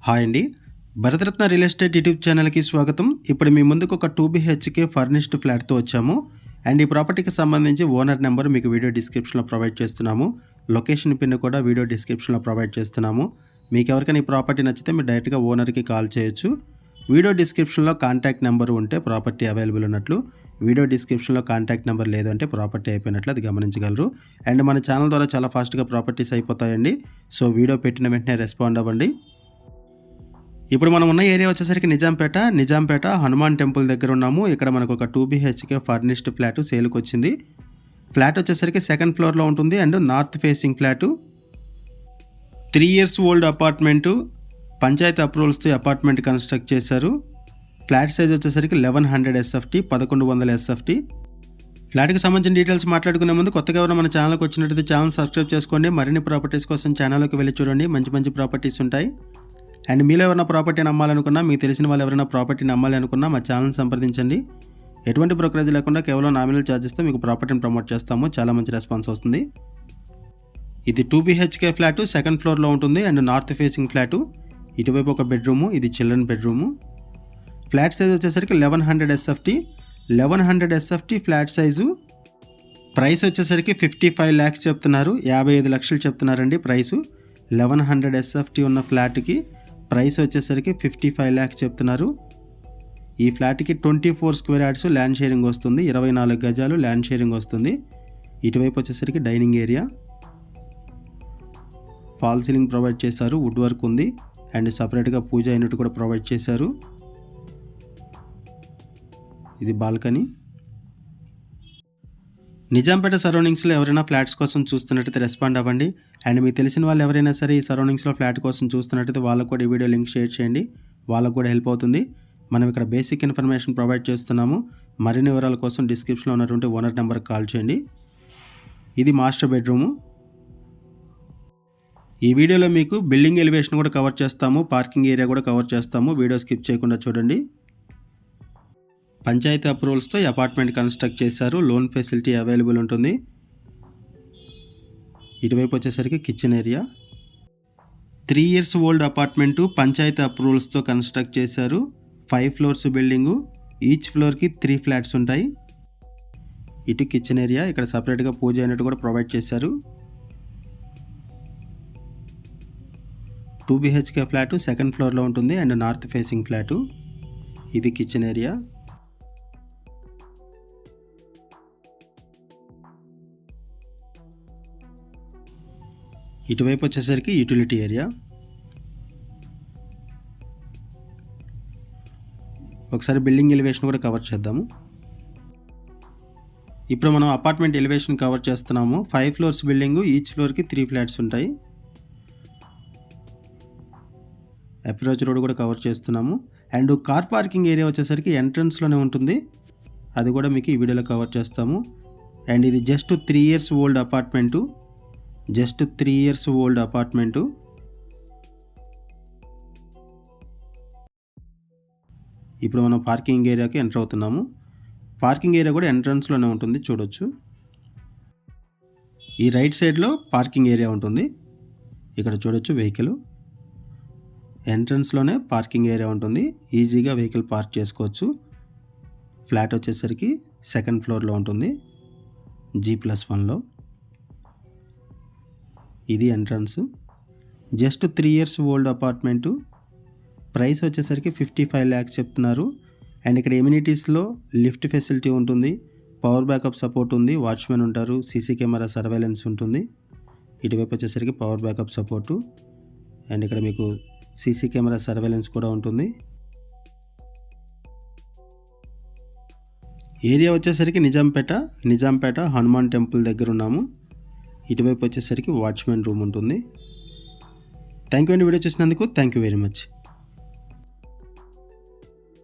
Hi అండి. Bharat Ratna real estate YouTube ఛానల్‌కి స్వాగతం. ఇప్పుడు మీ ముందుకు ఒక 2 బీహెచ్‌కే ఫర్నిష్డ్ ఫ్లాట్‌తో వచ్చాము. అండ్ ఈ ప్రాపర్టీకి సంబంధించి ఓనర్ నెంబర్ మీకు వీడియో డిస్క్రిప్షన్‌లో ప్రొవైడ్ చేస్తున్నాము. లొకేషన్ పిన్ కూడా వీడియో డిస్క్రిప్షన్‌లో ప్రొవైడ్ చేస్తున్నాము. మీకు ఎవరికైనా ఈ ప్రాపర్టీ నచ్చితే మీరు డైరెక్ట్‌గా ఓనర్‌కి కాల్ చేయొచ్చు. వీడియో డిస్క్రిప్షన్‌లో కాంటాక్ట్ నెంబర్ ఉంటే ప్రాపర్టీ అవైలబుల్ ఉన్నట్లు, వీడియో డిస్క్రిప్షన్‌లో కాంటాక్ట్ నెంబర్ లేదు అంటే ప్రాపర్టీ అయిపోయినట్లు అది గమనించగలరు. అండ్ మన ఛానల్ ద్వారా చాలా ఫాస్ట్‌గా ప్రాపర్టీస్ అయిపోతాయండి. సో వీడియో పెట్టిన వెంటనే రెస్పాండ్ అవ్వండి. ఇప్పుడు మనం ఉన్న ఏరియా వచ్చేసరికి నిజాంపేట హనుమాన్ టెంపుల్ దగ్గర ఉన్నాము. ఇక్కడ మనకు ఒక 2 బీహెచ్కే ఫర్నిష్డ్ ఫ్లాట్ సేల్కి వచ్చింది. ఫ్లాట్ వచ్చేసరికి సెకండ్ ఫ్లోర్లో ఉంటుంది and north facing flat. 3 years old apartment. Panchayat అప్రూవల్స్తో అపార్ట్మెంట్ కన్స్ట్రక్ట్ చేశారు. ఫ్లాట్ సైజ్ వచ్చేసరికి 1100 SFT, 1100 SFT. ఫ్లాట్కి సంబంధించిన డీటెయిల్స్ మాట్లాడుకునే ముందు కొత్తగా ఎవరైనా మన ఛానల్కి వచ్చినట్లయితే ఛానల్ సబ్స్క్రైబ్ చేసుకోండి. మరిన్ని ప్రాపర్టీస్ కోసం ఛానల్లోకి వెళ్ళి చూడండి. మంచి ప్రాపర్టీస్ ఉంటాయి. అండ్ మీలో ఎవరైనా ప్రాపర్టీని అమ్మాలనుకున్నా, మీకు తెలిసిన వాళ్ళు ఎవరైనా ప్రాపర్టీని అమ్మాలి అనుకున్నా మా ఛానల్ని సంప్రదించండి. ఎటువంటి బ్రోకరేజ్ లేకుండా కేవలం నామినల్ ఛార్జెస్తో మీకు ప్రాపర్టీని ప్రమోట్ చేస్తాము. చాలా మంచి రెస్పాన్స్ వస్తుంది. ఇది 2 బీహెచ్కే ఫ్లాటు, సెకండ్ ఫ్లోర్లో ఉంటుంది అండ్ నార్త్ ఫేసింగ్ ఫ్లాటు. ఇటువైపు ఒక బెడ్రూము, ఇది చిల్డ్రన్ బెడ్రూము. ఫ్లాట్ సైజ్ వచ్చేసరికి 1100 SFT. 1100 SFT flat size. Price వచ్చేసరికి 55 lakhs చెప్తున్నారు. 55 లక్షలు చెప్తున్నారండి ప్రైసు. 1100 SFT ఉన్న ఫ్లాట్కి ప్రైస్ వచ్చేసరికి 55 lakhs చెప్తున్నారు. ఈ ఫ్లాట్కి 24 square yards ల్యాండ్ షేరింగ్ వస్తుంది. 24 గజాలు ల్యాండ్ షేరింగ్ వస్తుంది. ఇటువైపు వచ్చేసరికి dining area. Fall ceiling provide చేశారు. వుడ్ వర్క్ ఉంది అండ్ సపరేట్గా పూజ యూనిట్ కూడా ప్రొవైడ్ చేశారు. ఇది బాల్కనీ. నిజాంపేట సరౌండింగ్స్లో ఎవరైనా ఫ్లాట్స్ కోసం చూస్తున్నట్టయితే రెస్పాండ్ అవ్వండి. అండ్ మీకు తెలిసిన వాళ్ళు ఎవరైనా సరే ఈ సరౌండింగ్స్లో ఫ్లాట్ కోసం చూస్తున్నట్టయితే వాళ్ళకు కూడా ఈ వీడియో లింక్ షేర్ చేయండి. వాళ్ళకు కూడా హెల్ప్ అవుతుంది. మనం ఇక్కడ బేసిక్ ఇన్ఫర్మేషన్ ప్రొవైడ్ చేస్తున్నాము. మరిన్ని వివరాల కోసం డిస్క్రిప్షన్లో ఉన్నటువంటి ఓనర్ నెంబర్కి కాల్ చేయండి. ఇది మాస్టర్ బెడ్రూము. ఈ వీడియోలో మీకు బిల్డింగ్ ఎలివేషన్ కూడా కవర్ చేస్తాము, పార్కింగ్ ఏరియా కూడా కవర్ చేస్తాము. వీడియో స్కిప్ చేయకుండా చూడండి. పంచాయతీ అప్రూవల్స్తో ఈ అపార్ట్మెంట్ కన్స్ట్రక్ట్ చేశారు. లోన్ ఫెసిలిటీ అవైలబుల్ ఉంటుంది. ఇటువైపు వచ్చేసరికి kitchen area. 3 years old apartment, panchayat అప్రూవల్స్తో కన్స్ట్రక్ట్ చేశారు. 5 floors బిల్డింగు. ఈచ్ ఫ్లోర్కి 3 flats ఉంటాయి. ఇటు కిచెన్ ఏరియా. ఇక్కడ సపరేట్గా పూజ యూనిట్ కూడా ప్రొవైడ్ చేశారు. 2 బీహెచ్కే ఫ్లాటు, సెకండ్ ఫ్లోర్లో ఉంటుంది అండ్ నార్త్ ఫేసింగ్ ఫ్లాటు. ఇది కిచెన్ ఏరియా. ఇటువైపు వచ్చేసరికి యూటిలిటీ ఏరియా. ఒకసారి బిల్డింగ్ ఎలివేషన్ కూడా కవర్ చేద్దాము. ఇప్పుడు మనం అపార్ట్మెంట్ ఎలివేషన్ కవర్ చేస్తున్నాము. 5 floors బిల్డింగు. ఈచ్ ఫ్లోర్కి 3 flats ఉంటాయి. అప్రోచ్ రోడ్ కూడా కవర్ చేస్తున్నాము. అండ్ కార్ పార్కింగ్ ఏరియా వచ్చేసరికి ఎంట్రన్స్లోనే ఉంటుంది. అది కూడా మీకు ఈ వీడియోలో కవర్ చేస్తాము. అండ్ ఇది just 3 years old apartment. Just 3 years old apartment. ఇప్పుడు మనం పార్కింగ్ ఏరియాకి ఎంటర్ అవుతున్నాము. పార్కింగ్ ఏరియా కూడా ఎంట్రన్స్లోనే ఉంటుంది, చూడొచ్చు. ఈ రైట్ సైడ్లో పార్కింగ్ ఏరియా ఉంటుంది. ఇక్కడ చూడొచ్చు వెహికల్. ఎంట్రన్స్లోనే పార్కింగ్ ఏరియా ఉంటుంది. ఈజీగా వెహికల్ పార్క్ చేసుకోవచ్చు. ఫ్లాట్ వచ్చేసరికి సెకండ్ ఫ్లోర్లో ఉంటుంది, G+1లో. ఇది entrance. Just 3 years old apartment. Price వచ్చేసరికి 55 lakhs చెప్తున్నారు. అండ్ ఇక్కడ ఎమ్యూనిటీస్లో లిఫ్ట్ ఫెసిలిటీ ఉంటుంది, పవర్ బ్యాకప్ సపోర్ట్ ఉంది, వాచ్మెన్ ఉంటారు, సీసీ కెమెరా సర్వేలెన్స్ ఉంటుంది. ఇటువైపు వచ్చేసరికి పవర్ బ్యాకప్ సపోర్టు అండ్ ఇక్కడ మీకు సీసీ కెమెరా సర్వేలెన్స్ కూడా ఉంటుంది. ఏరియా వచ్చేసరికి నిజాంపేట హనుమాన్ టెంపుల్ దగ్గర ఉన్నాము. ఇటువైపు వచ్చేసరికి వాచ్మెన్ రూమ్ ఉంటుంది. థ్యాంక్ యూ అండి వీడియో చూసినందుకు. Thank you very much.